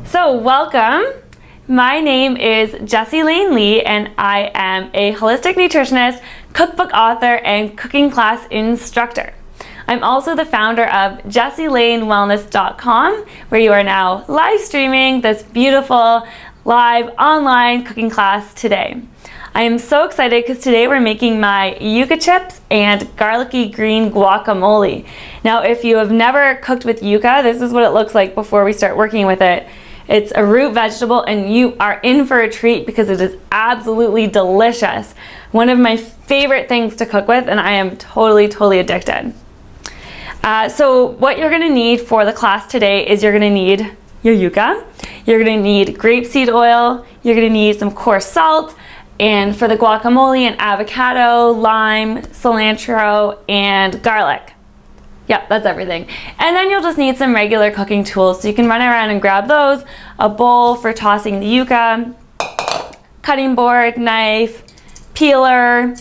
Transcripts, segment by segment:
So welcome. My name is Jessie Lane Lee and I am a holistic nutritionist, cookbook author, and cooking class instructor. I'm also the founder of jessielanewellness.com, where you are now live streaming this beautiful live online cooking class today. I am so excited because today we're making my Yuca Chips and Garlicky Green Guacamole. Now, if you have never cooked with yuca, this is what it looks like before we start working with it. It's a root vegetable and you are in for a treat because it is absolutely delicious. One of my favorite things to cook with, and I am totally addicted. So what you're gonna need for the class today is you're gonna need your yuca, you're gonna need grapeseed oil, you're gonna need some coarse salt, and for the guacamole, an avocado, lime, cilantro, and garlic. Yep, that's everything. And then you'll just need some regular cooking tools. So you can run around and grab those, a bowl for tossing the yuca, cutting board, knife, peeler,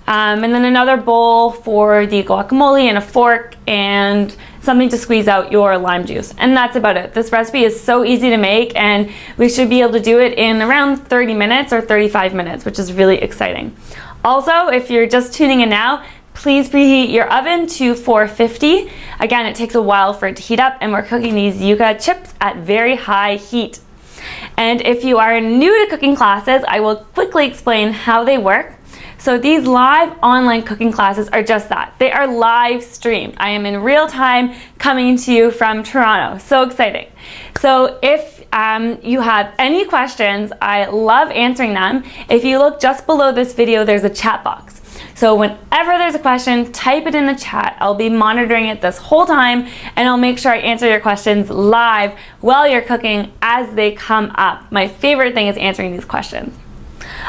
and then another bowl for the guacamole and a fork and something to squeeze out your lime juice. And that's about it. This recipe is so easy to make and we should be able to do it in around 30 minutes or 35 minutes, which is really exciting. Also, if you're just tuning in now, please preheat your oven to 450. Again, it takes a while for it to heat up and we're cooking these yuca chips at very high heat. And if you are new to cooking classes, I will quickly explain how they work. So these live online cooking classes are just that. They are live streamed. I am in real time coming to you from Toronto. So exciting. So if you have any questions, I love answering them. If you look just below this video, there's a chat box. So whenever there's a question, type it in the chat. I'll be monitoring it this whole time and I'll make sure I answer your questions live while you're cooking as they come up. My favorite thing is answering these questions.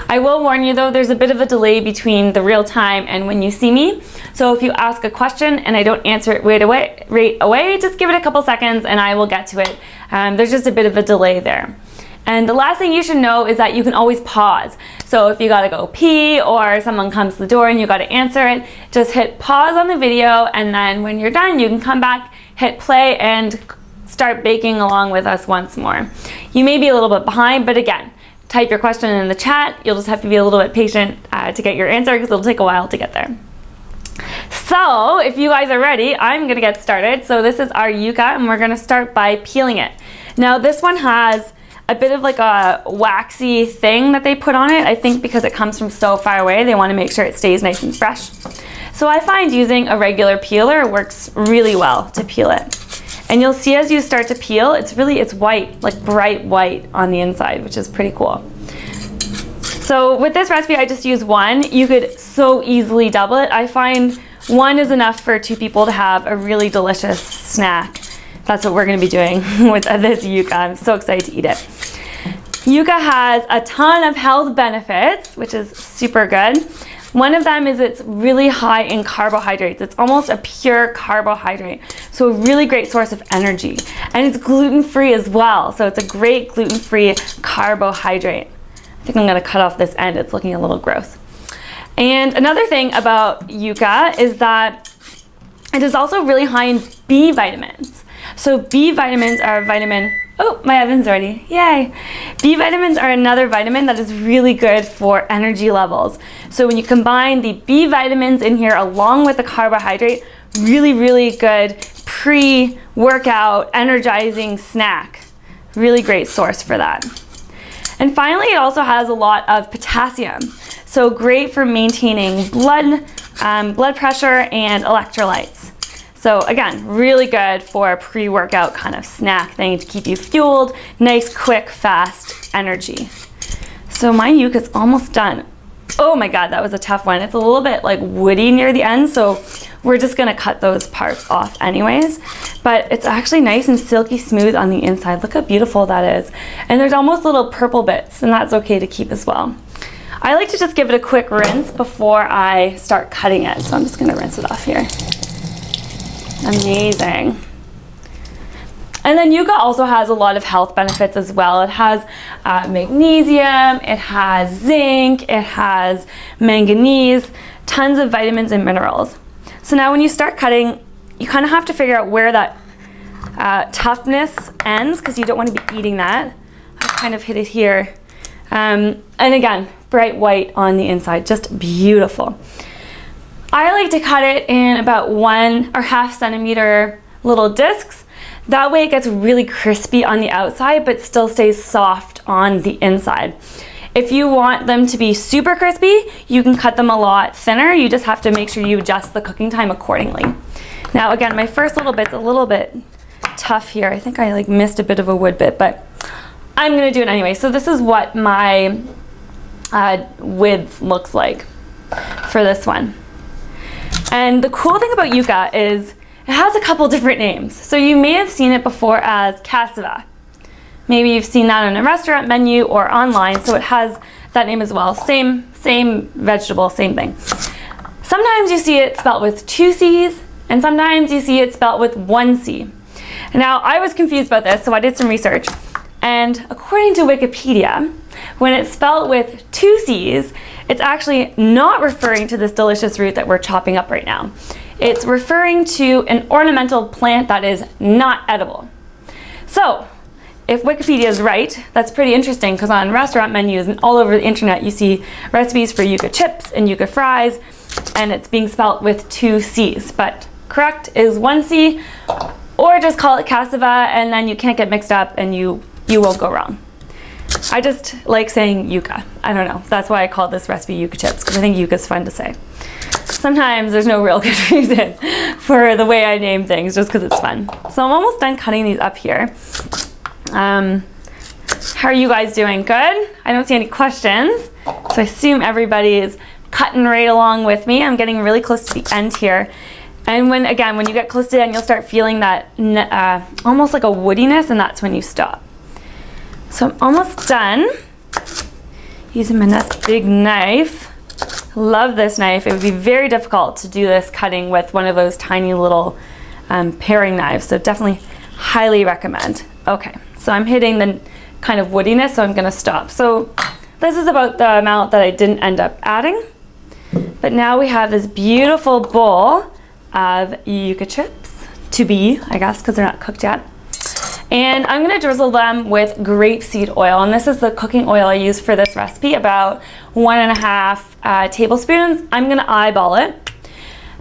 I will warn you though, there's a bit of a delay between the real time and when you see me. So if you ask a question and I don't answer it right away, just give it a couple seconds and I will get to it. There's just a bit of a delay there. And the last thing you should know is that you can always pause. So if you gotta go pee or someone comes to the door and you gotta answer it, just hit pause on the video and then when you're done, you can come back, hit play and start baking along with us once more. You may be a little bit behind, but again, type your question in the chat. You'll just have to be a little bit patient to get your answer because it'll take a while to get there. So if you guys are ready, I'm gonna get started. So this is our yuca and we're gonna start by peeling it. Now this one has a bit of like a waxy thing that they put on it. I think because it comes from so far away, they want to make sure it stays nice and fresh. So I find using a regular peeler works really well to peel it. And you'll see as you start to peel, it's white, like bright white on the inside, which is pretty cool. So with this recipe, I just use one. You could so easily double it. I find one is enough for two people to have a really delicious snack. That's what we're gonna be doing with this yuca. I'm so excited to eat it. Yuca has a ton of health benefits, which is super good. One of them is it's really high in carbohydrates. It's almost a pure carbohydrate. So a really great source of energy. And it's gluten-free as well. So it's a great gluten-free carbohydrate. I think I'm gonna cut off this end. It's looking a little gross. And another thing about yuca is that it is also really high in B vitamins. So B vitamins are a vitamin, oh, my oven's ready, yay. B vitamins are another vitamin that is really good for energy levels. So when you combine the B vitamins in here along with the carbohydrate, really good pre-workout energizing snack. Really great source for that. And finally, it also has a lot of potassium. So great for maintaining blood pressure and electrolytes. So again, really good for a pre-workout kind of snack thing to keep you fueled, nice, quick, fast energy. So my yuca is almost done. Oh my God, that was a tough one. It's a little bit like woody near the end, so we're just gonna cut those parts off anyways. But it's actually nice and silky smooth on the inside. Look how beautiful that is. And there's almost little purple bits, and that's okay to keep as well. I like to just give it a quick rinse before I start cutting it, so I'm just gonna rinse it off here. Amazing. And then yuca also has a lot of health benefits as well. It has magnesium, it has zinc, it has manganese, tons of vitamins and minerals. So now when you start cutting, you kind of have to figure out where that toughness ends because you don't want to be eating that. I kind of hit it here. And again, bright white on the inside, just beautiful. I like to cut it in about 1.5 centimeter little discs. That way it gets really crispy on the outside, but still stays soft on the inside. If you want them to be super crispy, you can cut them a lot thinner. You just have to make sure you adjust the cooking time accordingly. Now again, my first little bit's a little bit tough here. I think I like missed a bit of a wood bit, but I'm gonna do it anyway. So this is what my width looks like for this one. And the cool thing about yuca is it has a couple different names. So you may have seen it before as cassava. Maybe you've seen that on a restaurant menu or online, so it has that name as well. Same vegetable, same thing. Sometimes you see it spelled with 2 C's, and sometimes you see it spelled with 1 C. Now, I was confused about this, so I did some research. And according to Wikipedia, when it's spelled with 2 C's, it's actually not referring to this delicious root that we're chopping up right now. It's referring to an ornamental plant that is not edible. So, if Wikipedia is right, that's pretty interesting because on restaurant menus and all over the internet you see recipes for Yuca Chips and Yuca fries, and it's being spelled with 2 C's. But correct is 1 C, or just call it cassava, and then you can't get mixed up and you won't go wrong. I just like saying yuca. I don't know. That's why I call this recipe Yuca Chips, because I think yuca is fun to say. Sometimes there's no real good reason for the way I name things, just because it's fun. So I'm almost done cutting these up here. How are you guys doing? Good? I don't see any questions. So I assume everybody is cutting right along with me. I'm getting really close to the end here. And when you get close to the end, you'll start feeling that almost like a woodiness, and that's when you stop. So I'm almost done using my nice big knife. Love this knife. It would be very difficult to do this cutting with one of those tiny little paring knives. So definitely highly recommend. Okay, so I'm hitting the kind of woodiness, so I'm gonna stop. So this is about the amount that I didn't end up adding. But now we have this beautiful bowl of Yuca Chips, to be, I guess, because they're not cooked yet. And I'm gonna drizzle them with grapeseed oil. And this is the cooking oil I use for this recipe, about 1.5 tablespoons. I'm gonna eyeball it.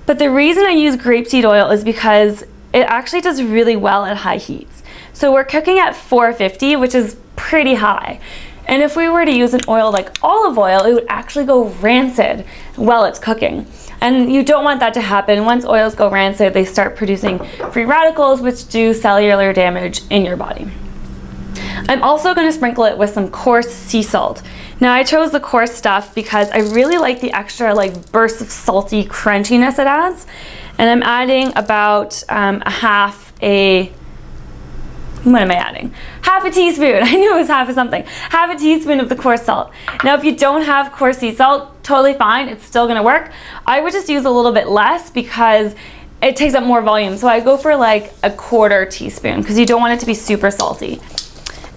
But the reason I use grapeseed oil is because it actually does really well at high heats. So we're cooking at 450, which is pretty high. And if we were to use an oil like olive oil, it would actually go rancid while it's cooking. And you don't want that to happen. Once oils go rancid, they start producing free radicals, which do cellular damage in your body. I'm also going to sprinkle it with some coarse sea salt. Now I chose the coarse stuff because I really like the extra burst of salty crunchiness it adds. And I'm adding about half a teaspoon. I knew it was half of something. Half a teaspoon of the coarse salt. Now if you don't have coarse sea salt, totally fine. It's still gonna work. I would just use a little bit less because it takes up more volume. So I go for like a 1/4 teaspoon because you don't want it to be super salty.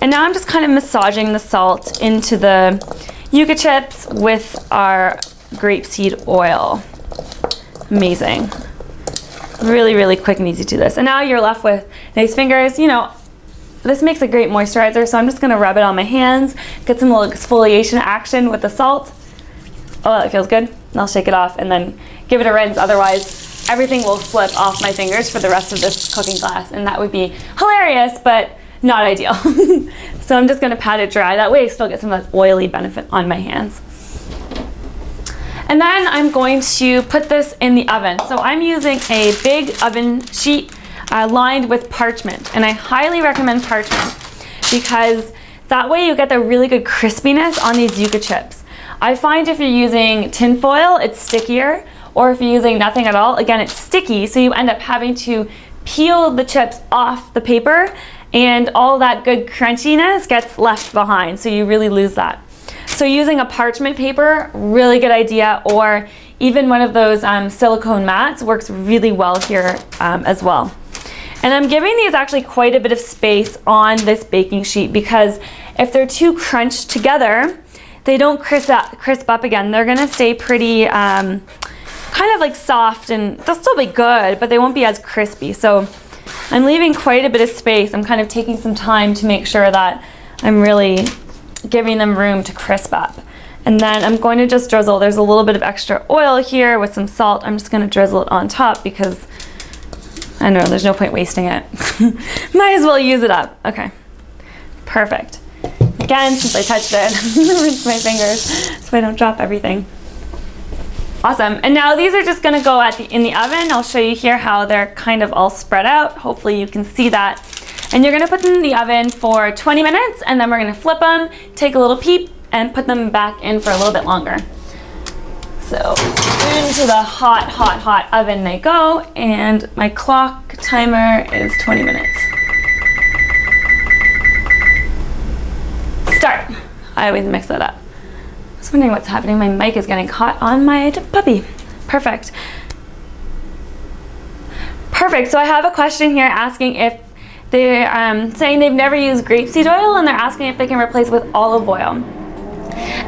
And now I'm just kind of massaging the salt into the Yuca Chips with our grapeseed oil. Amazing. Really, really quick and easy to do this. And now you're left with nice fingers. You know, this makes a great moisturizer, so I'm just gonna rub it on my hands, get some little exfoliation action with the salt. Oh, that feels good. And I'll shake it off and then give it a rinse. Otherwise, everything will slip off my fingers for the rest of this cooking class, and that would be hilarious, but not ideal. So I'm just gonna pat it dry. That way I still get some of that oily benefit on my hands. And then I'm going to put this in the oven. So I'm using a big oven sheet lined with parchment, and I highly recommend parchment because that way you get the really good crispiness on these Yuca Chips. I find if you're using tin foil, it's stickier, or if you're using nothing at all, again, it's sticky, so you end up having to peel the chips off the paper, and all that good crunchiness gets left behind, so you really lose that. So using a parchment paper, really good idea, or even one of those silicone mats works really well here as well. And I'm giving these actually quite a bit of space on this baking sheet because if they're too crunched together, they don't crisp up again. They're gonna stay pretty kind of like soft, and they'll still be good, but they won't be as crispy. So I'm leaving quite a bit of space. I'm kind of taking some time to make sure that I'm really giving them room to crisp up. And then I'm going to just drizzle. There's a little bit of extra oil here with some salt. I'm just going to drizzle it on top because I know there's no point wasting it. Might as well use it up. Okay, perfect. Again, since I touched it, rinse my fingers so I don't drop everything. Awesome. And now these are just going to go in the oven. I'll show you here how they're kind of all spread out. Hopefully you can see that. And you're going to put them in the oven for 20 minutes, and then we're going to flip them, take a little peep, and put them back in for a little bit longer. So into the hot, hot, hot oven they go, and my clock timer is 20 minutes. Start. I always mix that up. I was wondering what's happening. My mic is getting caught on my puppy. Perfect. Perfect. So I have a question here asking if they're saying they've never used grapeseed oil, and they're asking if they can replace it with olive oil.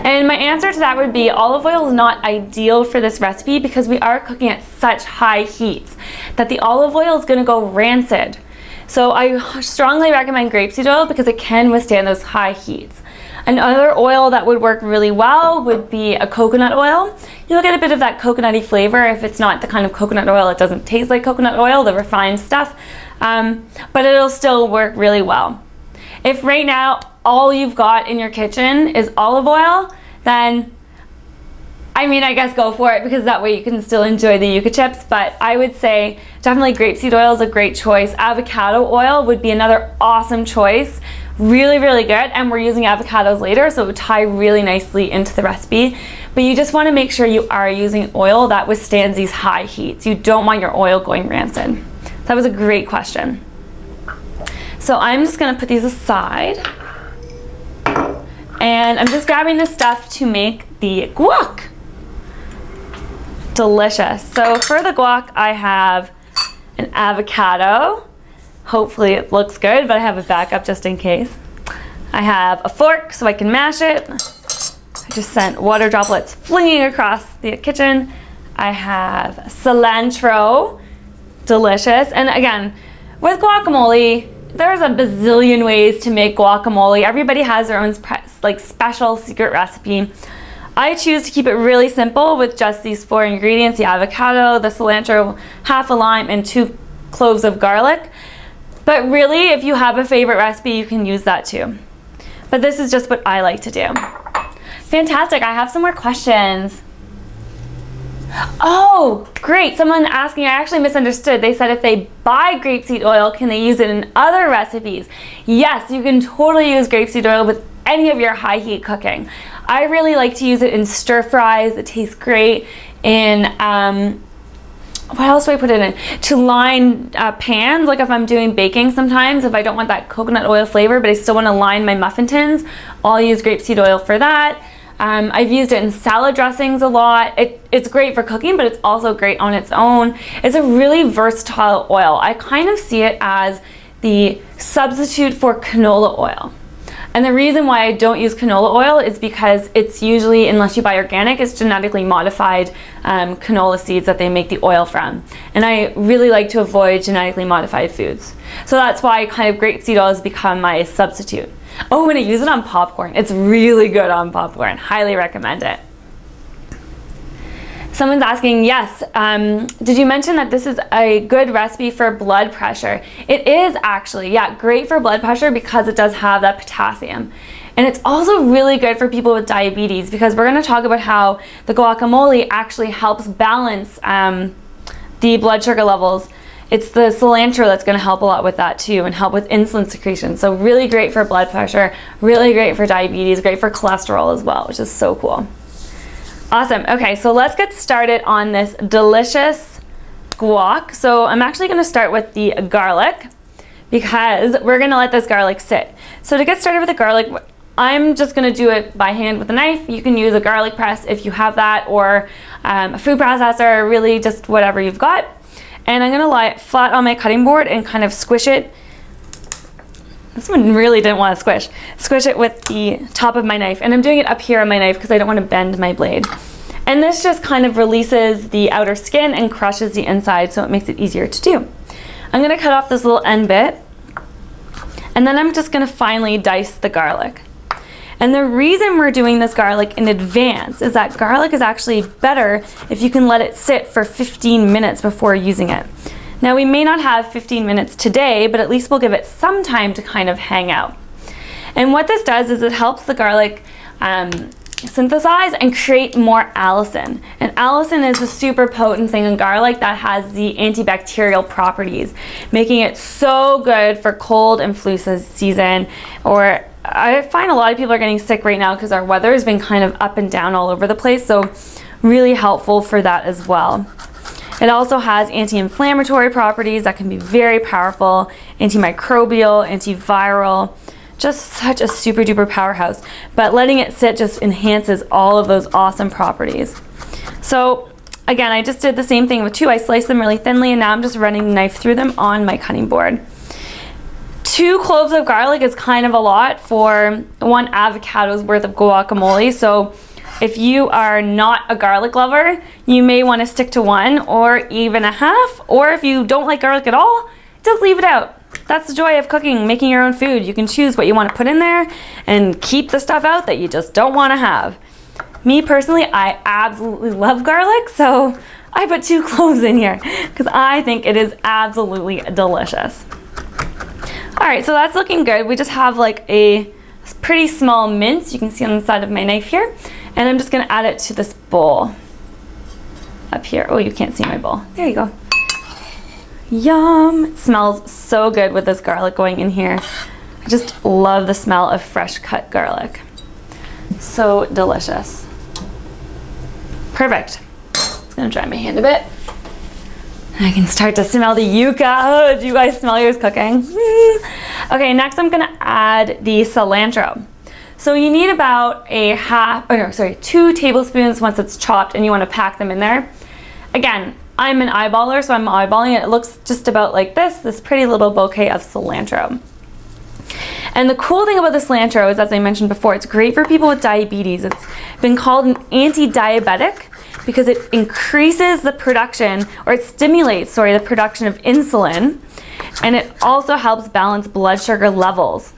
And my answer to that would be olive oil is not ideal for this recipe because we are cooking at such high heats that the olive oil is going to go rancid. So I strongly recommend grapeseed oil because it can withstand those high heats. Another oil that would work really well would be a coconut oil. You'll get a bit of that coconutty flavor. If it's not the kind of coconut oil, it doesn't taste like coconut oil, the refined stuff, but it'll still work really well. If right now all you've got in your kitchen is olive oil, then I guess go for it because that way you can still enjoy the Yuca Chips, but I would say definitely grapeseed oil is a great choice. Avocado oil would be another awesome choice. Really, really good, and we're using avocados later, so it would tie really nicely into the recipe. But you just want to make sure you are using oil that withstands these high heats. You don't want your oil going rancid. That was a great question. So I'm just going to put these aside, and I'm just grabbing this stuff to make the guac. Delicious. So for the guac, I have an avocado. Hopefully it looks good, but I have a backup just in case. I have a fork so I can mash it. I just sent water droplets flinging across the kitchen. I have cilantro, delicious. And again, with guacamole, there's a bazillion ways to make guacamole. Everybody has their own special secret recipe. I choose to keep it really simple with just these 4 ingredients: the avocado, the cilantro, half a lime, and 2 cloves of garlic. But really, if you have a favorite recipe, you can use that too. But this is just what I like to do. Fantastic, I have some more questions. Oh, great, someone asking, I actually misunderstood. They said if they buy grapeseed oil, can they use it in other recipes? Yes, you can totally use grapeseed oil with any of your high heat cooking. I really like to use it in stir fries. It tastes great in, what else do I put it in? To line pans, like if I'm doing baking sometimes, if I don't want that coconut oil flavor, but I still want to line my muffin tins, I'll use grapeseed oil for that. I've used it in salad dressings a lot. It's great for cooking, but it's also great on its own. It's a really versatile oil. I kind of see it as the substitute for canola oil. And the reason why I don't use canola oil is because it's usually, unless you buy organic, it's genetically modified canola seeds that they make the oil from. And I really like to avoid genetically modified foods. So that's why kind of grapeseed oil has become my substitute. Oh, and I use it on popcorn. It's really good on popcorn. Highly recommend it. Someone's asking, yes, did you mention that this is a good recipe for blood pressure? It is actually, yeah, great for blood pressure because it does have that potassium. And it's also really good for people with diabetes because we're going to talk about how the guacamole actually helps balance the blood sugar levels. It's the cilantro that's going to help a lot with that too and help with insulin secretion. So really great for blood pressure, really great for diabetes, great for cholesterol as well, which is so cool. Awesome. Okay, so let's get started on this delicious guac. So I'm actually going to start with the garlic because we're going to let this garlic sit. So to get started with the garlic, I'm just going to do it by hand with a knife. You can use a garlic press if you have that, or a food processor, really just whatever you've got. And I'm going to lie it flat on my cutting board and kind of squish it. This one really didn't want to squish. Squish it with the top of my knife. And I'm doing it up here on my knife because I don't want to bend my blade. And this just kind of releases the outer skin and crushes the inside, so it makes it easier to do. I'm gonna cut off this little end bit, and then I'm just gonna finely dice the garlic. And the reason we're doing this garlic in advance is that garlic is actually better if you can let it sit for 15 minutes before using it. Now we may not have 15 minutes today, but at least we'll give it some time to kind of hang out. And what this does is it helps the garlic synthesize and create more allicin. And allicin is a super potent thing in garlic that has the antibacterial properties, making it so good for cold and flu season. Or I find a lot of people are getting sick right now because our weather has been kind of up and down all over the place, so really helpful for that as well. It also has anti-inflammatory properties that can be very powerful, antimicrobial, antiviral, just such a super duper powerhouse. But letting it sit just enhances all of those awesome properties. So again, I just did the same thing with 2. I sliced them really thinly, and now I'm just running the knife through them on my cutting board. 2 cloves of garlic is kind of a lot for 1 avocado's worth of guacamole. So if you are not a garlic lover, you may want to stick to 1 or even a half. Or if you don't like garlic at all, just leave it out. That's the joy of cooking, making your own food. You can choose what you want to put in there and keep the stuff out that you just don't want to have. Me personally, I absolutely love garlic, so I put 2 cloves in here because I think it is absolutely delicious. All right, so that's looking good. We just have like a pretty small mince, you can see on the side of my knife here, and I'm just gonna add it to this bowl up here. Oh, you can't see my bowl. There you go. Yum! It smells so good with this garlic going in here. I just love the smell of fresh cut garlic. So delicious. Perfect. I'm gonna dry my hand a bit. I can start to smell the yuca. Oh, do you guys smell yours cooking? Okay, next I'm gonna add the cilantro. So you need about 2 tablespoons once it's chopped, and you wanna pack them in there. Again, I'm an eyeballer, so I'm eyeballing it. It looks just about like this pretty little bouquet of cilantro. And the cool thing about the cilantro is, as I mentioned before, it's great for people with diabetes. It's been called an anti-diabetic because it increases the production, or it stimulates, the production of insulin, and it also helps balance blood sugar levels.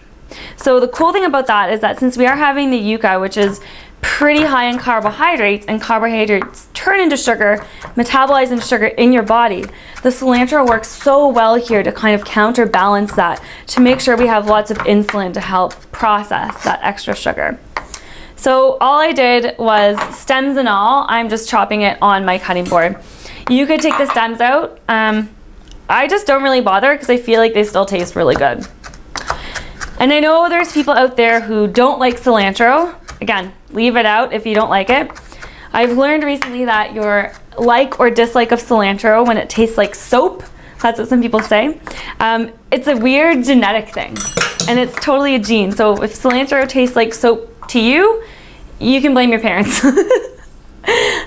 So the cool thing about that is that since we are having the yuca, which is pretty high in carbohydrates, and carbohydrates turn into sugar, metabolize into sugar in your body, the cilantro works so well here to kind of counterbalance that, to make sure we have lots of insulin to help process that extra sugar. So all I did was, stems and all, I'm just chopping it on my cutting board. You could take the stems out. I just don't really bother because I feel like they still taste really good. And I know there's people out there who don't like cilantro. Again, leave it out if you don't like it. I've learned recently that your like or dislike of cilantro, when it tastes like soap, that's what some people say, it's a weird genetic thing, and it's totally a gene. So if cilantro tastes like soap to you, you can blame your parents.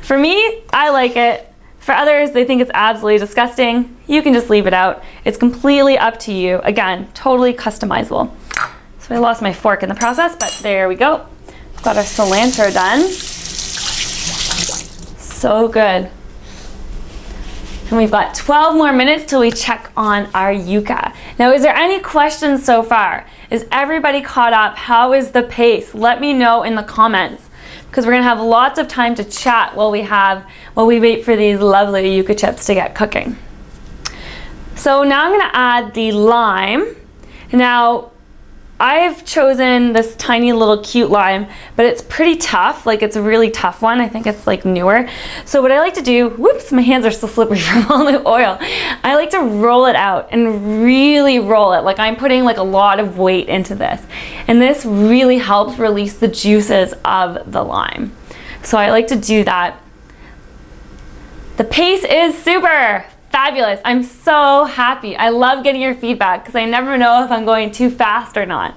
For me, I like it. For others, they think it's absolutely disgusting. You can just leave it out. It's completely up to you. Again, totally customizable. So I lost my fork in the process, but there we go. Got our cilantro done. So good. And we've got 12 more minutes till we check on our yuca. Now, is there any questions so far? Is everybody caught up? How is the pace? Let me know in the comments, because we're gonna have lots of time to chat while we wait for these lovely yuca chips to get cooking. So now I'm gonna add the lime. Now, I've chosen this tiny little cute lime, but it's pretty tough. Like, it's a really tough one. I think it's like newer. So what I like to do, whoops, my hands are still slippery from all the oil. I like to roll it out and really roll it. Like, I'm putting like a lot of weight into this. And this really helps release the juices of the lime. So I like to do that. The pace is super fabulous. I'm so happy. I love getting your feedback because I never know if I'm going too fast or not.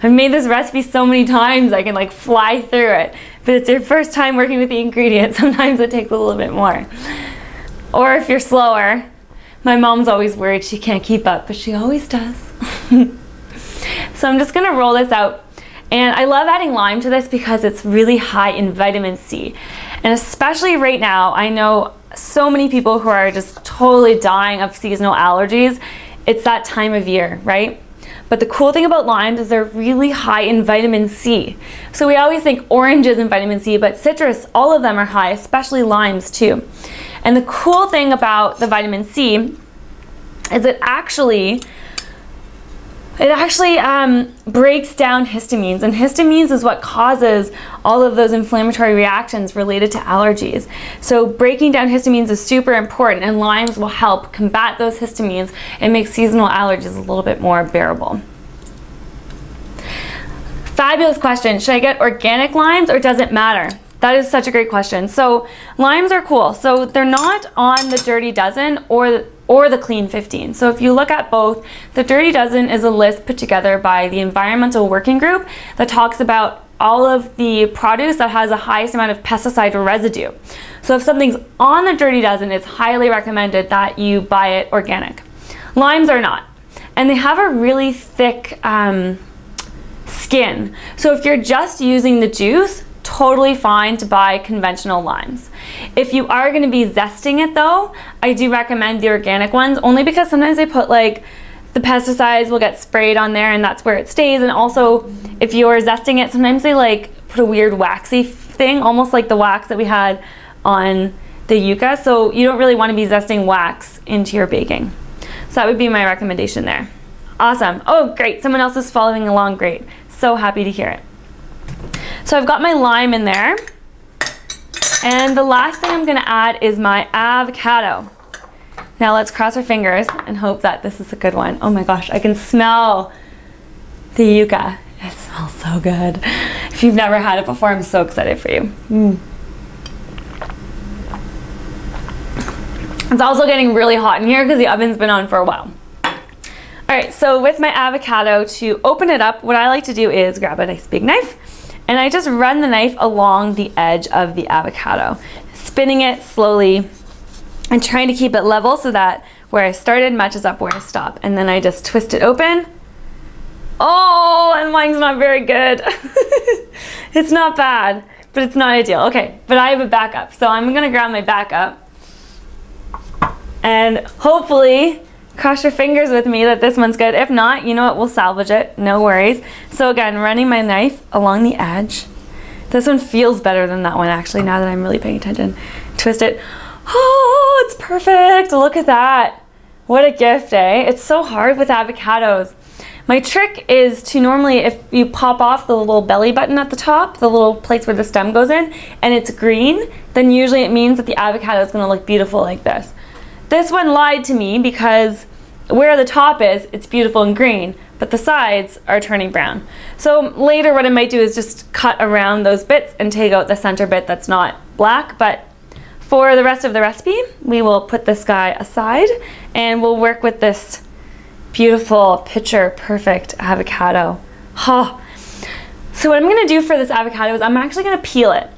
I've made this recipe so many times I can like fly through it, but it's your first time working with the ingredients. Sometimes it takes a little bit more. Or if you're slower, my mom's always worried she can't keep up, but she always does. So I'm just gonna roll this out. And I love adding lime to this because it's really high in vitamin C. And especially right now, I know so many people who are just totally dying of seasonal allergies. it's that time of year, right? But the cool thing about limes is they're really high in vitamin C. So we always think oranges and vitamin C, but citrus, all of them are high, especially limes too. And the cool thing about the vitamin C is it actually breaks down histamines, and histamines is what causes all of those inflammatory reactions related to allergies. So breaking down histamines is super important, and limes will help combat those histamines and make seasonal allergies a little bit more bearable. Fabulous question. Should I get organic limes or does it matter? That is such a great question. So limes are cool. So they're not on the Dirty Dozen or the Clean 15. So if you look at both, the Dirty Dozen is a list put together by the Environmental Working Group that talks about all of the produce that has the highest amount of pesticide residue. So if something's on the Dirty Dozen, it's highly recommended that you buy it organic. Limes are not. And they have a really thick skin. So if you're just using the juice, totally fine to buy conventional limes. If you are going to be zesting it though, I do recommend the organic ones, only because sometimes they put like the pesticides will get sprayed on there and that's where it stays. And also if you're zesting it, sometimes they like put a weird waxy thing, almost like the wax that we had on the yuca. So you don't really want to be zesting wax into your baking. So that would be my recommendation there. Awesome. Oh, great. Someone else is following along. Great. So happy to hear it. So I've got my lime in there. And the last thing I'm going to add is my avocado. Now let's cross our fingers and hope that this is a good one. Oh my gosh, I can smell the yuca. It smells so good. If you've never had it before, I'm so excited for you. It's also getting really hot in here because the oven's been on for a while. All right, so with my avocado, to open it up, what I like to do is grab a nice big knife and I just run the knife along the edge of the avocado, spinning it slowly and trying to keep it level so that where I started matches up where I stop. And then I just twist it open. Oh, and mine's not very good. It's not bad, but it's not ideal. Okay, but I have a backup. So I'm gonna grab my backup and hopefully cross your fingers with me that this one's good. If not, you know what, we'll salvage it, no worries. So again, running my knife along the edge. This one feels better than that one actually, now that I'm really paying attention. Twist it. Oh, it's perfect. Look at that. What a gift, eh? It's so hard with avocados. My trick is to normally, if you pop off the little belly button at the top, the little place where the stem goes in, and it's green, then usually it means that the avocado is gonna look beautiful like this. This one lied to me because where the top is, it's beautiful and green, but the sides are turning brown. So later what I might do is just cut around those bits and take out the center bit that's not black, but for the rest of the recipe, we will put this guy aside and we'll work with this beautiful, picture perfect avocado. Oh. So what I'm gonna do for this avocado is I'm actually gonna peel it.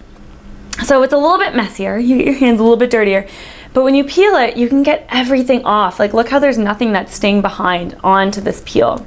So it's a little bit messier, you get your hands a little bit dirtier, but when you peel it, you can get everything off. Like look how there's nothing that's staying behind onto this peel.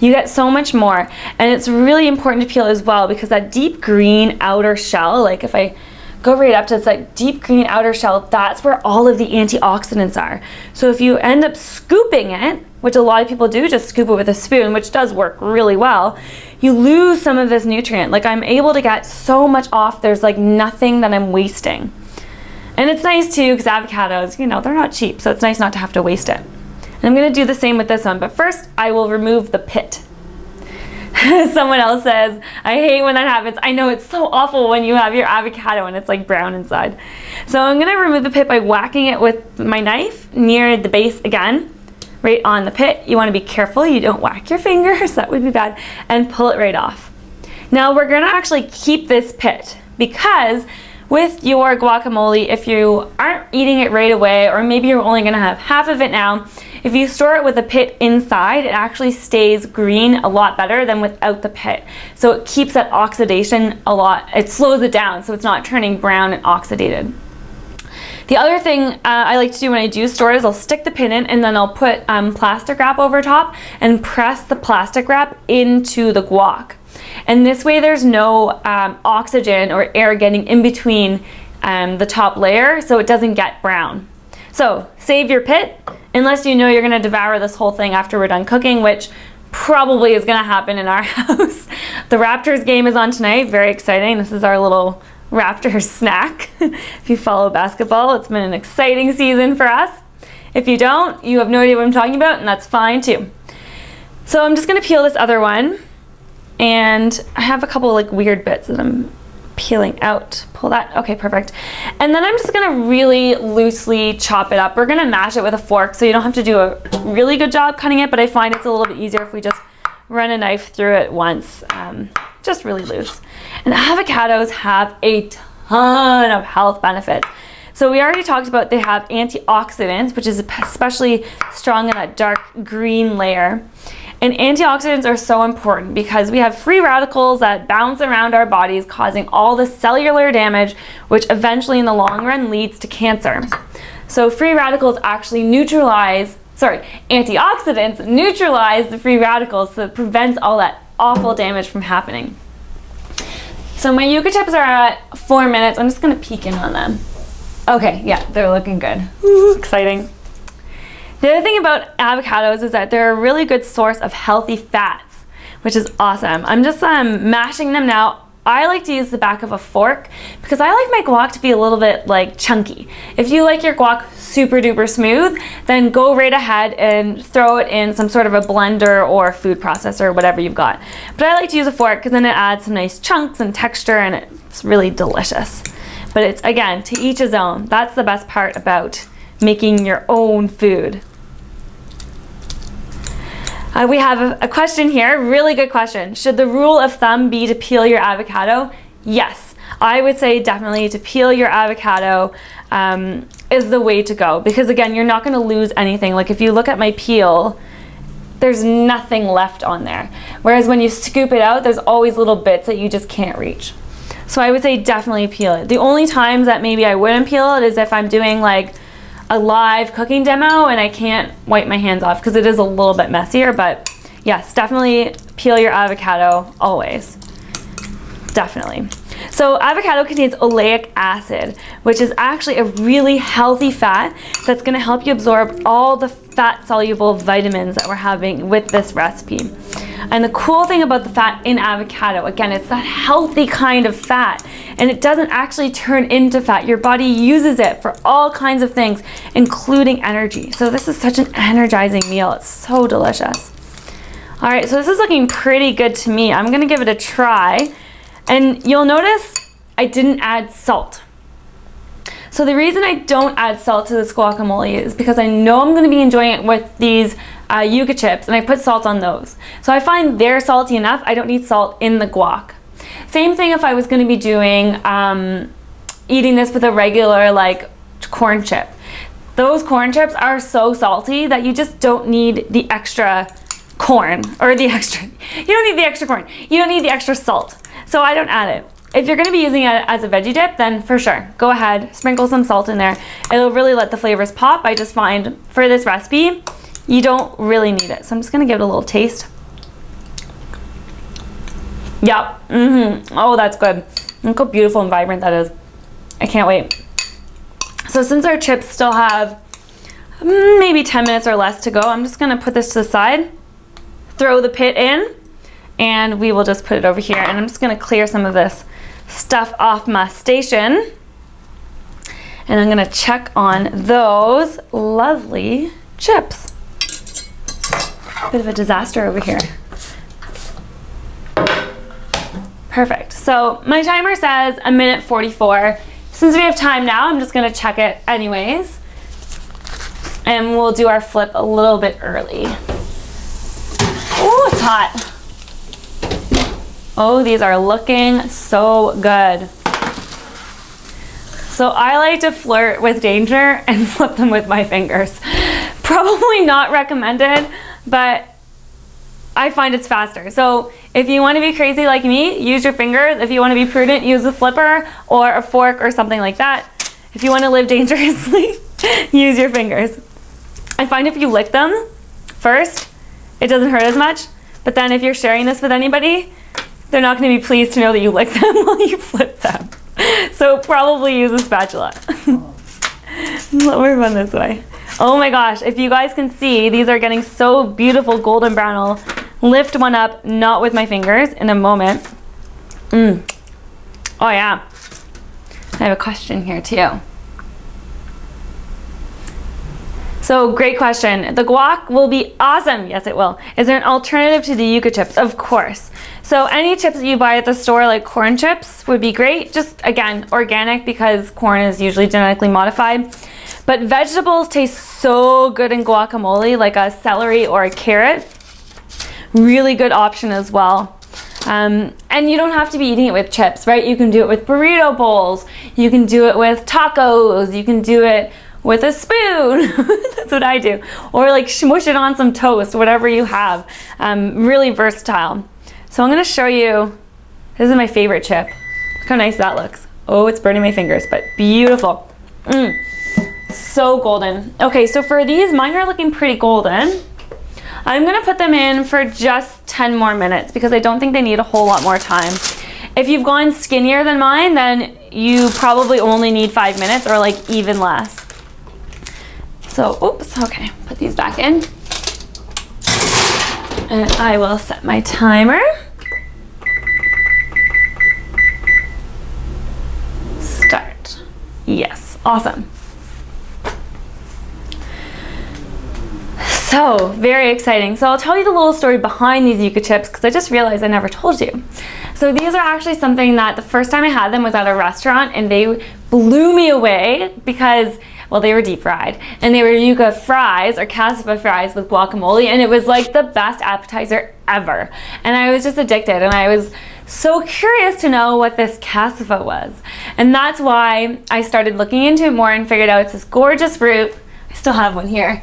You get so much more. And it's really important to peel as well because that deep green outer shell, like if I go right up to this like deep green outer shell, that's where all of the antioxidants are. So if you end up scooping it, which a lot of people do, just scoop it with a spoon, which does work really well, you lose some of this nutrient. Like I'm able to get so much off, there's like nothing that I'm wasting. And it's nice too, because avocados, you know, they're not cheap, so it's nice not to have to waste it. And I'm gonna do the same with this one, but first I will remove the pit. Someone else says, I hate when that happens. I know, it's so awful when you have your avocado and it's like brown inside. So I'm gonna remove the pit by whacking it with my knife near the base again, right on the pit. You wanna be careful, you don't whack your fingers, that would be bad, and pull it right off. Now we're gonna actually keep this pit because with your guacamole, if you aren't eating it right away, or maybe you're only gonna have half of it now, if you store it with a pit inside, it actually stays green a lot better than without the pit. So it keeps that oxidation a lot, it slows it down so it's not turning brown and oxidated. The other thing I like to do when I do store is I'll stick the pin in and then I'll put plastic wrap over top and press the plastic wrap into the guac. And this way there's no oxygen or air getting in between the top layer so it doesn't get brown. So save your pit unless you know you're gonna devour this whole thing after we're done cooking, which probably is gonna happen in our house. The Raptors game is on tonight, very exciting. This is our little Raptors snack. If you follow basketball, it's been an exciting season for us. If you don't, you have no idea what I'm talking about, and that's fine too. So I'm just gonna peel this other one, and I have a couple like weird bits that I'm peeling out. Pull that, okay, perfect. And then I'm just gonna really loosely chop it up. We're gonna mash it with a fork, so you don't have to do a really good job cutting it, but I find it's a little bit easier if we just run a knife through it once, just really loose. And avocados have a ton of health benefits. So we already talked about they have antioxidants, which is especially strong in that dark green layer. And antioxidants are so important because we have free radicals that bounce around our bodies, causing all the cellular damage, which eventually in the long run leads to cancer. So free radicals actually antioxidants neutralize the free radicals, so it prevents all that awful damage from happening. So my Yuca Chips are at 4 minutes. I'm just gonna peek in on them. Okay, yeah, they're looking good. Exciting. The other thing about avocados is that they're a really good source of healthy fats, which is awesome. I'm just mashing them now. I like to use the back of a fork because I like my guac to be a little bit like chunky. If you like your guac super duper smooth, then go right ahead and throw it in some sort of a blender or food processor, whatever you've got. But I like to use a fork because then it adds some nice chunks and texture, and it's really delicious. But it's, again, to each his own. That's the best part about making your own food. We have a question here, really good question. Should the rule of thumb be to peel your avocado? Yes, I would say definitely to peel your avocado is the way to go, because again, you're not gonna lose anything. Like if you look at my peel, there's nothing left on there. Whereas when you scoop it out, there's always little bits that you just can't reach. So I would say definitely peel it. The only times that maybe I wouldn't peel it is if I'm doing like a live cooking demo and I can't wipe my hands off because it is a little bit messier, but yes, definitely peel your avocado always. Definitely. So avocado contains oleic acid, which is actually a really healthy fat that's going to help you absorb all the fat-soluble vitamins that we're having with this recipe. And the cool thing about the fat in avocado, again, it's that healthy kind of fat, and it doesn't actually turn into fat. Your body uses it for all kinds of things, including energy. So this is such an energizing meal. It's so delicious. All right, so this is looking pretty good to me. I'm gonna give it a try. And you'll notice I didn't add salt. So the reason I don't add salt to this guacamole is because I know I'm gonna be enjoying it with these Yuca Chips, and I put salt on those. So I find they're salty enough, I don't need salt in the guac. Same thing if I was gonna be doing, eating this with a regular like corn chip. Those corn chips are so salty that you just don't need the extra corn, or you don't need the extra corn, you don't need the extra salt. So I don't add it. If you're gonna be using it as a veggie dip, then for sure, go ahead, sprinkle some salt in there. It'll really let the flavors pop. I just find for this recipe, you don't really need it. So I'm just gonna give it a little taste. Yep, oh, that's good. Look how beautiful and vibrant that is. I can't wait. So since our chips still have maybe 10 minutes or less to go, I'm just gonna put this to the side, throw the pit in, and we will just put it over here. And I'm just gonna clear some of this stuff off my station. And I'm gonna check on those lovely chips. Bit of a disaster over here. Perfect. So my timer says 1:44. Since we have time now, I'm just gonna check it anyways. And we'll do our flip a little bit early. Oh, it's hot. Oh, these are looking so good. So I like to flirt with danger and flip them with my fingers. Probably not recommended, but I find it's faster. So if you want to be crazy like me, use your fingers. If you want to be prudent, use a flipper or a fork or something like that. If you want to live dangerously, use your fingers. I find if you lick them first, it doesn't hurt as much. But then if you're sharing this with anybody, they're not going to be pleased to know that you lick them while you flip them. So probably use a spatula. We're fun this way. Oh my gosh, if you guys can see, these are getting so beautiful golden brown. I'll lift one up, not with my fingers, in a moment. Oh yeah. I have a question here too. So great question. The guac will be awesome. Yes, it will. Is there an alternative to the Yuca chips? Of course. So any chips that you buy at the store, like corn chips, would be great. Just again, organic, because corn is usually genetically modified. But vegetables taste so good in guacamole, like a celery or a carrot. Really good option as well. And you don't have to be eating it with chips, right? You can do it with burrito bowls. You can do it with tacos. You can do it with a spoon. That's what I do. Or like smush it on some toast, whatever you have. Really versatile. So I'm gonna show you, this is my favorite chip. Look how nice that looks. Oh, it's burning my fingers, but beautiful. So golden. Okay, so for these, mine are looking pretty golden. I'm gonna put them in for just 10 more minutes because I don't think they need a whole lot more time. If you've gone skinnier than mine, then you probably only need 5 minutes or like even less. So, oops, okay, put these back in. And I will set my timer. Start. Yes, awesome. So, very exciting. So I'll tell you the little story behind these Yuca chips because I just realized I never told you. So these are actually something that the first time I had them was at a restaurant and they blew me away because, well, they were deep fried and they were Yuca fries or cassava fries with guacamole, and it was like the best appetizer ever. And I was just addicted, and I was so curious to know what this cassava was. And that's why I started looking into it more and figured out it's this gorgeous root. I still have one here.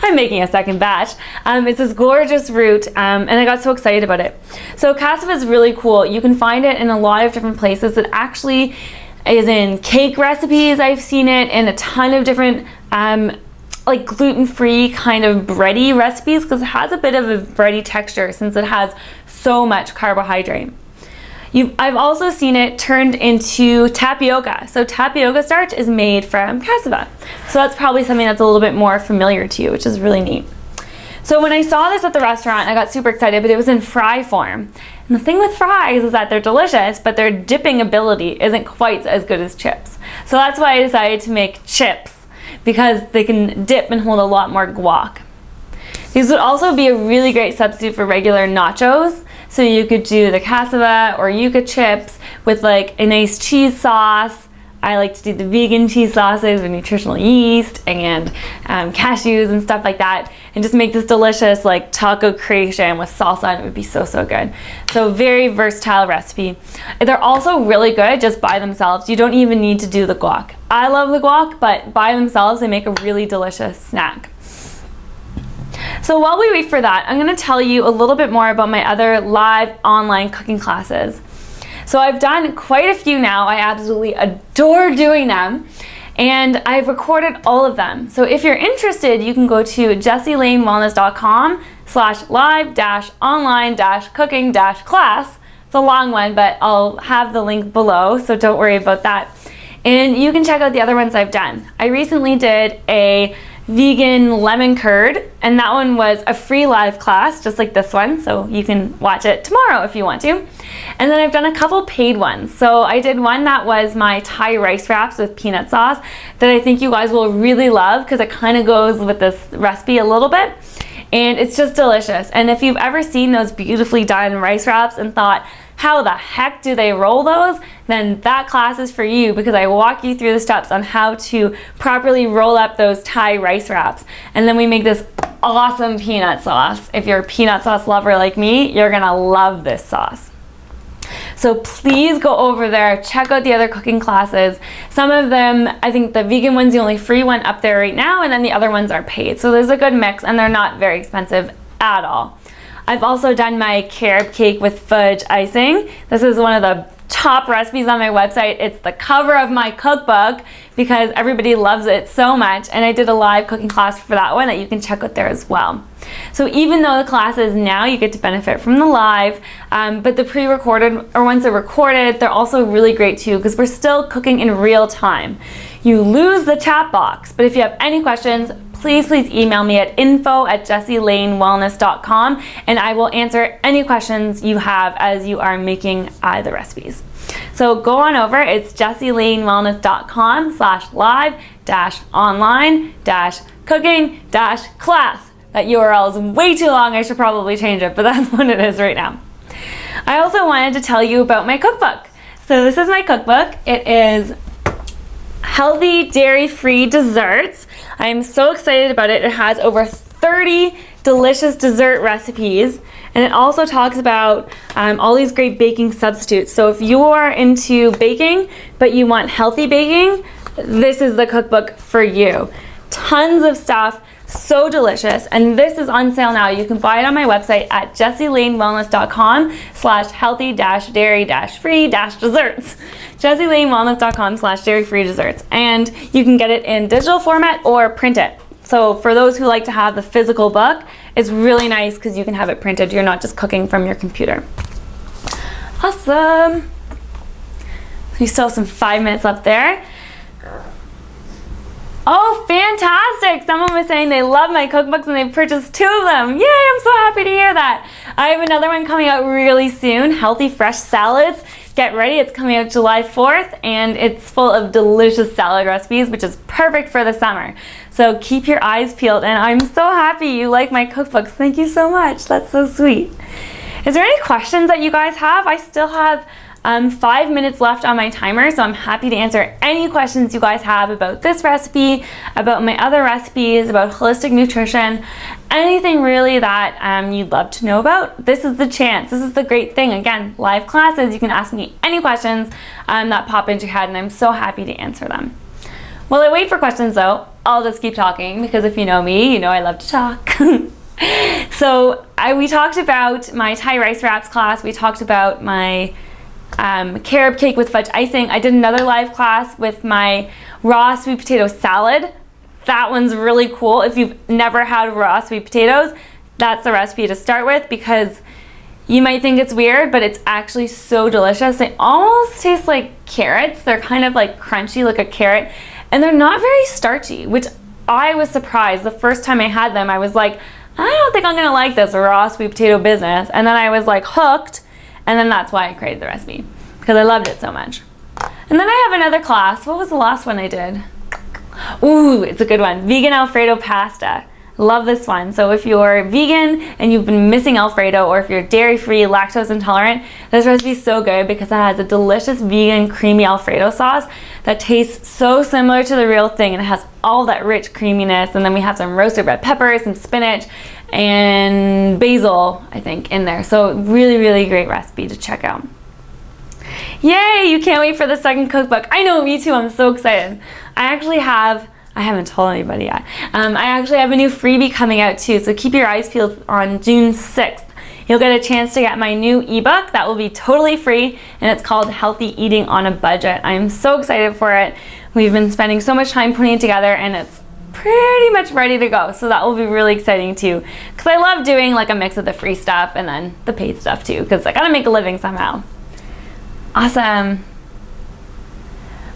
I'm making a second batch. It's this gorgeous root, and I got so excited about it. So cassava is really cool. You can find it in a lot of different places. It actually is in cake recipes. I've seen it in a ton of different like gluten-free kind of bready recipes because it has a bit of a bready texture since it has so much carbohydrate. I've also seen it turned into tapioca. So tapioca starch is made from cassava. So that's probably something that's a little bit more familiar to you, which is really neat. So when I saw this at the restaurant, I got super excited, but it was in fry form. And the thing with fries is that they're delicious, but their dipping ability isn't quite as good as chips. So that's why I decided to make chips, because they can dip and hold a lot more guac. These would also be a really great substitute for regular nachos. So you could do the cassava or Yuca chips with like a nice cheese sauce. I like to do the vegan cheese sauces with nutritional yeast and cashews and stuff like that, and just make this delicious like taco creation with salsa, and it would be so, so good. So very versatile recipe. They're also really good just by themselves. You don't even need to do the guac. I love the guac, but by themselves they make a really delicious snack. So while we wait for that, I'm going to tell you a little bit more about my other live online cooking classes. So I've done quite a few now. I absolutely adore doing them, and I've recorded all of them. So if you're interested, you can go to jessielanemwellness.com/live-online-cooking-class. It's a long one, but I'll have the link below, so don't worry about that. And you can check out the other ones I've done. I recently did a vegan lemon curd, and that one was a free live class just like this one, so you can watch it tomorrow if you want to. And then I've done a couple paid ones. So I did one that was my Thai rice wraps with peanut sauce that I think you guys will really love because it kind of goes with this recipe a little bit, and it's just delicious. And if you've ever seen those beautifully done rice wraps and thought, how the heck do they roll those? Then that class is for you, because I walk you through the steps on how to properly roll up those Thai rice wraps. And then we make this awesome peanut sauce. If you're a peanut sauce lover like me, you're gonna love this sauce. So please go over there, check out the other cooking classes. Some of them, I think the vegan one's the only free one up there right now, and then the other ones are paid. So there's a good mix, and they're not very expensive at all. I've also done my carob cake with fudge icing. This is one of the top top recipes on my website. It's the cover of my cookbook because everybody loves it so much, and I did a live cooking class for that one that you can check out there as well. So even though the class is now, you get to benefit from the live, but the pre-recorded, or once they're recorded, they're also really great too because we're still cooking in real time. You lose the chat box, but if you have any questions, please email me at info@jessielanewellness.com, and I will answer any questions you have as you are making the recipes. So go on over, it's jessielanewellness.com/live-online-cooking-class. That URL is way too long, I should probably change it, but that's what it is right now. I also wanted to tell you about my cookbook. So this is my cookbook. It is healthy dairy-free desserts. I'm so excited about it. It has over 30 delicious dessert recipes, and it also talks about all these great baking substitutes. So if you are into baking but you want healthy baking, this is the cookbook for you. Tons of stuff, so delicious, and this is on sale now. You can buy it on my website at jessielanewellness.com/healthy-dairy-free-desserts. jessielanewellness.com/dairy-free desserts, and you can get it in digital format or print it. So for those who like to have the physical book, it's really nice because you can have it printed. You're not just cooking from your computer. Awesome. We still have some 5 minutes left there. Oh, fantastic! Someone was saying they love my cookbooks and they've purchased 2 of them. Yay, I'm so happy to hear that. I have another one coming out really soon, Healthy Fresh Salads. Get ready, it's coming out July 4th, and it's full of delicious salad recipes, which is perfect for the summer. So keep your eyes peeled, and I'm so happy you like my cookbooks. Thank you so much, that's so sweet. Is there any questions that you guys have? I still have 5 minutes left on my timer, so I'm happy to answer any questions you guys have about this recipe, about my other recipes, about holistic nutrition, anything really that you'd love to know about. This is the chance. This is the great thing. Again, live classes, you can ask me any questions that pop into your head, and I'm so happy to answer them. While I wait for questions though, I'll just keep talking because if you know me, you know I love to talk. So we talked about my Thai rice wraps class. We talked about my carob cake with fudge icing. I did another live class with my raw sweet potato salad. That one's really cool. If you've never had raw sweet potatoes, that's the recipe to start with because you might think it's weird, but it's actually so delicious. They almost taste like carrots. They're kind of like crunchy like a carrot, and they're not very starchy, which I was surprised. The first time I had them, I was like, I don't think I'm gonna like this raw sweet potato business. And then I was like hooked, and then that's why I created the recipe, because I loved it so much. And then I have another class. What was the last one I did? Ooh, it's a good one. Vegan Alfredo pasta. Love this one. So if you're vegan and you've been missing Alfredo, or if you're dairy-free, lactose intolerant, this recipe is so good because it has a delicious vegan creamy Alfredo sauce that tastes so similar to the real thing, and it has all that rich creaminess. And then we have some roasted red peppers, some spinach, and basil, I think, in there. So really, really great recipe to check out. Yay, you can't wait for the second cookbook. I know, me too, I'm so excited. I haven't told anybody yet. I actually have a new freebie coming out too, so keep your eyes peeled on June 6th. You'll get a chance to get my new ebook that will be totally free, and it's called Healthy Eating on a Budget. I'm so excited for it. We've been spending so much time putting it together, and it's pretty much ready to go, so that will be really exciting too, because I love doing like a mix of the free stuff and then the paid stuff too, because I gotta make a living somehow. Awesome.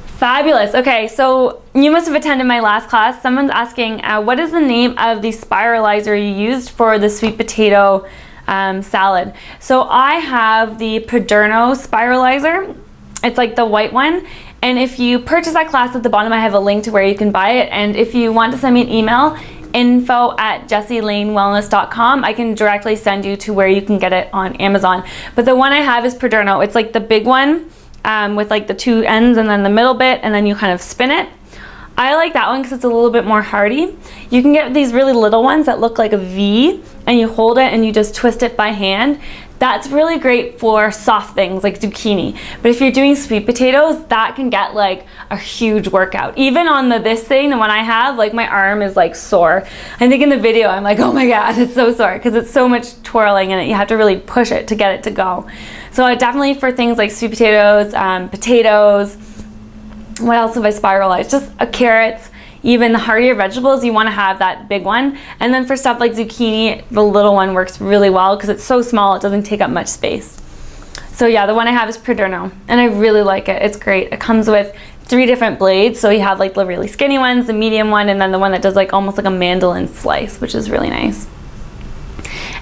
Fabulous. Okay, so you must have attended my last class. Someone's asking, what is the name of the spiralizer you used for the sweet potato salad? So I have the Paderno spiralizer. It's like the white one. And if you purchase that class, at the bottom I have a link to where you can buy it. And if you want to send me an email, info@jessielanewellness.com, I can directly send you to where you can get it on Amazon. But the one I have is Paderno. It's like the big one with like the 2 ends and then the middle bit, and then you kind of spin it. I like that one because it's a little bit more hardy. You can get these really little ones that look like a V, and you hold it and you just twist it by hand. That's really great for soft things like zucchini. But if you're doing sweet potatoes, that can get like a huge workout. Even on this thing, the one I have, like my arm is like sore. I think in the video I'm like, oh my God, it's so sore because it's so much twirling in it. You have to really push it to get it to go. So definitely for things like sweet potatoes, potatoes, what else have I spiralized? Just carrots, even the heartier vegetables, you want to have that big one. And then for stuff like zucchini, the little one works really well because it's so small, it doesn't take up much space. So yeah, the one I have is Perderno, and I really like it. It's great. It comes with 3 different blades, so you have like the really skinny ones, the medium one, and then the one that does like almost like a mandolin slice, which is really nice.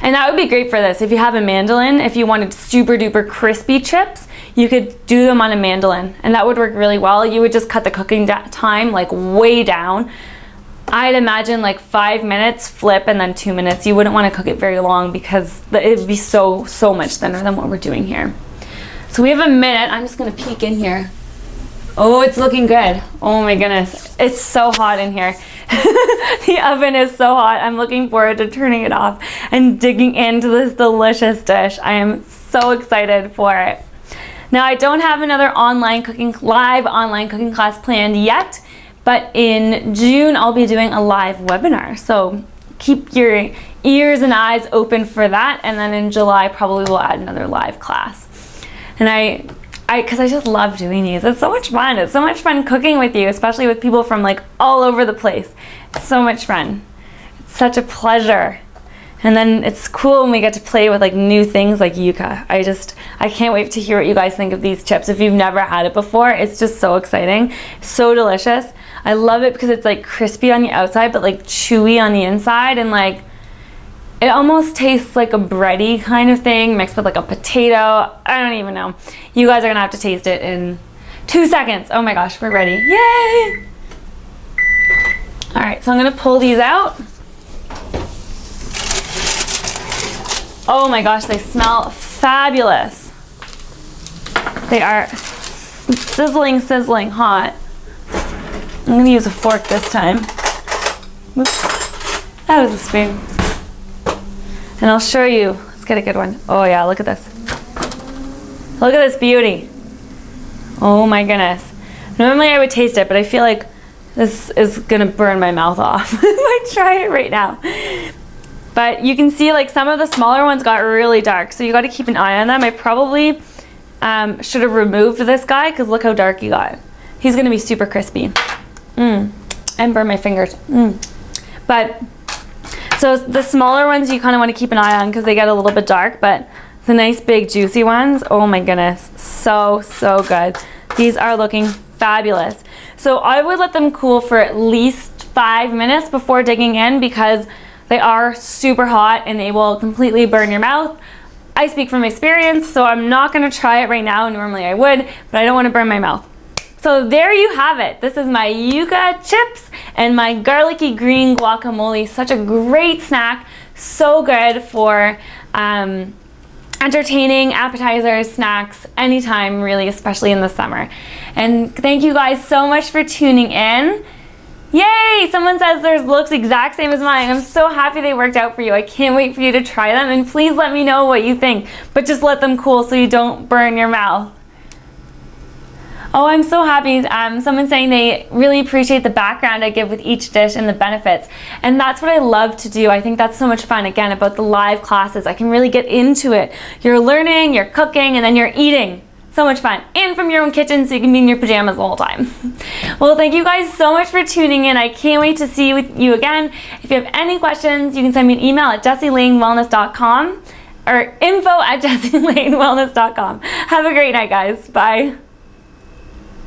And that would be great for this. If you have a mandolin, if you wanted super duper crispy chips, you could do them on a mandolin, and that would work really well. You would just cut the cooking time like way down. I'd imagine like 5 minutes, flip, and then 2 minutes. You wouldn't want to cook it very long because it would be so much thinner than what we're doing here. So we have a minute. I'm just gonna peek in here. Oh, it's looking good. Oh my goodness. It's so hot in here. The oven is so hot. I'm looking forward to turning it off and digging into this delicious dish. I am so excited for it. Now, I don't have another live online cooking class planned yet, but in June, I'll be doing a live webinar. So keep your ears and eyes open for that. And then in July, probably we'll add another live class. And because I just love doing these. It's so much fun. It's so much fun cooking with you, especially with people from like all over the place. It's so much fun. It's such a pleasure. And then it's cool when we get to play with like new things like yuca. I can't wait to hear what you guys think of these chips. If you've never had it before, it's just so exciting. So delicious. I love it because it's like crispy on the outside, but like chewy on the inside, and like it almost tastes like a bready kind of thing mixed with like a potato. I don't even know. You guys are gonna have to taste it in 2 seconds. Oh my gosh, we're ready. Yay! All right, so I'm gonna pull these out. Oh my gosh, they smell fabulous. They are sizzling hot. I'm gonna use a fork this time. Oops. That was a spoon. And I'll show you. Let's get a good one. Oh yeah, look at this. Look at this beauty. Oh my goodness. Normally I would taste it, but I feel like this is gonna burn my mouth off if I try it right now. But you can see like some of the smaller ones got really dark, so you gotta keep an eye on them. I probably should have removed this guy because look how dark he got. He's gonna be super crispy. And burn my fingers. But so the smaller ones you kind of want to keep an eye on because they get a little bit dark, but the nice big juicy ones, oh my goodness, so good. These are looking fabulous. So I would let them cool for at least 5 minutes before digging in because they are super hot and they will completely burn your mouth. I speak from experience, so I'm not going to try it right now. Normally I would, but I don't want to burn my mouth. So there you have it. This is my Yuca Chips and my Garlicky Green Guacamole. Such a great snack. So good for entertaining appetizers, snacks, anytime really, especially in the summer. And thank you guys so much for tuning in. Yay! Someone says theirs looks exact same as mine. I'm so happy they worked out for you. I can't wait for you to try them, and please let me know what you think. But just let them cool so you don't burn your mouth. Oh, I'm so happy. Someone's saying they really appreciate the background I give with each dish and the benefits. And that's what I love to do. I think that's so much fun, again, about the live classes. I can really get into it. You're learning, you're cooking, and then you're eating. So much fun. And from your own kitchen, so you can be in your pajamas the whole time. Well, thank you guys so much for tuning in. I can't wait to see you again. If you have any questions, you can send me an email at jessielanewellness.com or info@jessielanewellness.com. Have a great night, guys. Bye.